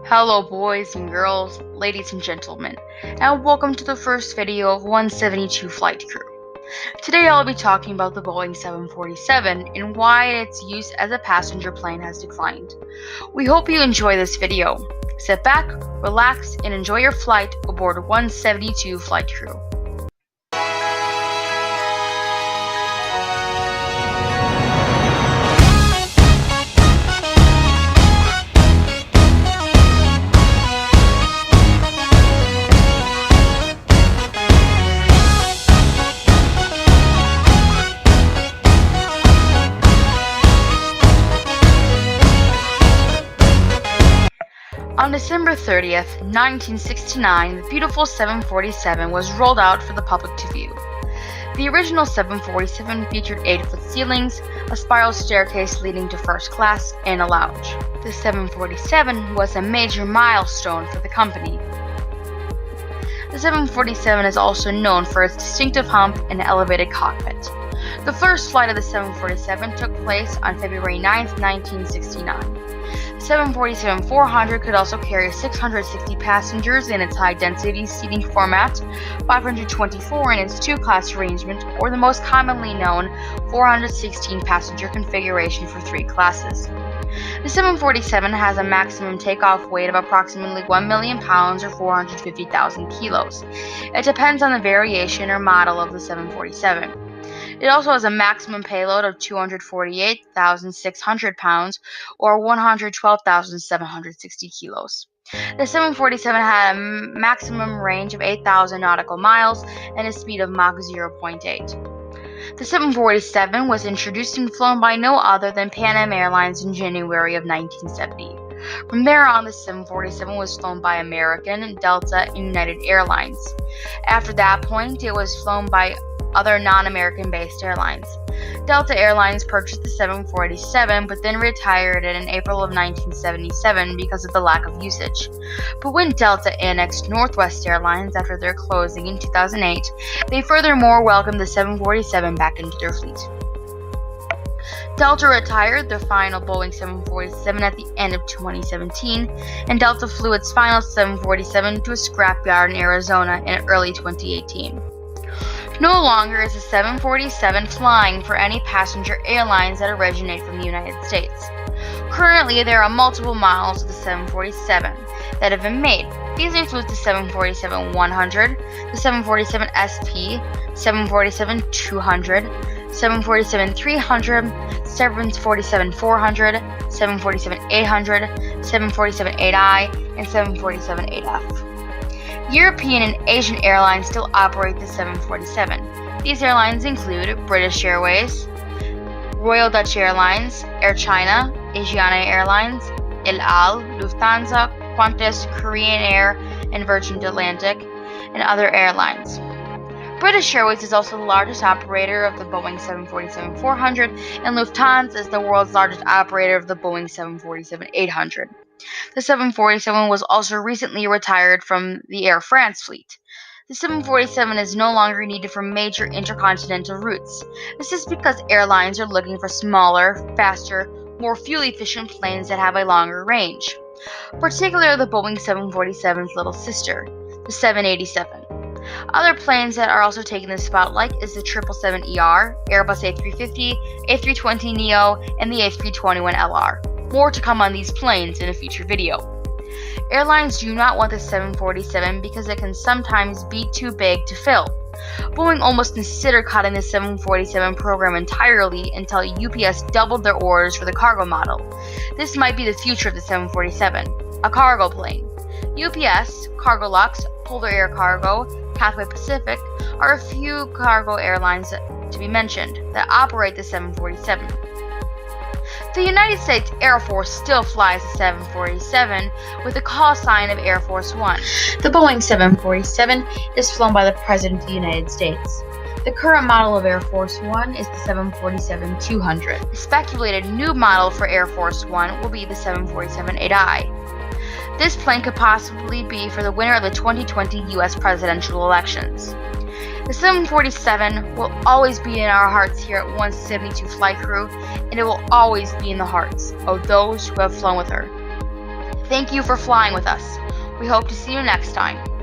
Hello boys and girls, ladies and gentlemen, and welcome to the first video of 172 Flight Crew. Today I'll be talking about the Boeing 747 and why its use as a passenger plane has declined. We hope you enjoy this video. Sit back, relax, and enjoy your flight aboard 172 Flight Crew. On December 30th, 1969, the beautiful 747 was rolled out for the public to view. The original 747 featured 8-foot ceilings, a spiral staircase leading to first class, and a lounge. The 747 was a major milestone for the company. The 747 is also known for its distinctive hump and elevated cockpit. The first flight of the 747 took place on February 9, 1969. The 747-400 could also carry 660 passengers in its high-density seating format, 524 in its two-class arrangement, or the most commonly known 416-passenger configuration for 3 classes. The 747 has a maximum takeoff weight of approximately 1 million pounds or 450,000 kilos. It depends on the variation or model of the 747. It also has a maximum payload of 248,600 pounds or 112,760 kilos. The 747 had a maximum range of 8,000 nautical miles and a speed of Mach 0.8. The 747 was introduced and flown by no other than Pan Am Airlines in January of 1970. From there on, the 747 was flown by American, Delta, and United Airlines. After that point, it was flown by other non-American based airlines. Delta Airlines purchased the 747 but then retired it in April of 1977 because of the lack of usage. But when Delta annexed Northwest Airlines after their closing in 2008, they furthermore welcomed the 747 back into their fleet. Delta retired their final Boeing 747 at the end of 2017, and Delta flew its final 747 to a scrapyard in Arizona in early 2018. No longer is the 747 flying for any passenger airlines that originate from the United States. Currently, there are multiple models of the 747 that have been made. These include the 747-100, the 747-SP, 747-200, 747-300, 747-400, 747-800, 747-8I, and 747-8F. European and Asian airlines still operate the 747. These airlines include British Airways, Royal Dutch Airlines, Air China, Asiana Airlines, El Al, Lufthansa, Qantas, Korean Air, and Virgin Atlantic, and other airlines. British Airways is also the largest operator of the Boeing 747-400, and Lufthansa is the world's largest operator of the Boeing 747-800. The 747 was also recently retired from the Air France fleet. The 747 is no longer needed for major intercontinental routes. This is because airlines are looking for smaller, faster, more fuel-efficient planes that have a longer range, particularly the Boeing 747's little sister, the 787. Other planes that are also taking the spotlight is the 777ER, Airbus A350, A320neo, and the A321LR. More to come on these planes in a future video. Airlines do not want the 747 because it can sometimes be too big to fill. Boeing almost considered cutting the 747 program entirely until UPS doubled their orders for the cargo model. This might be the future of the 747, a cargo plane. UPS, Cargolux, Polar Air Cargo, Pathway Pacific are a few cargo airlines to be mentioned that operate the 747. The United States Air Force still flies the 747 with the call sign of Air Force One. The Boeing 747 is flown by the President of the United States. The current model of Air Force One is the 747-200. The speculated new model for Air Force One will be the 747-8I. This plane could possibly be for the winner of the 2020 U.S. presidential elections. The 747 will always be in our hearts here at 172 Flight Crew, and it will always be in the hearts of those who have flown with her. Thank you for flying with us. We hope to see you next time.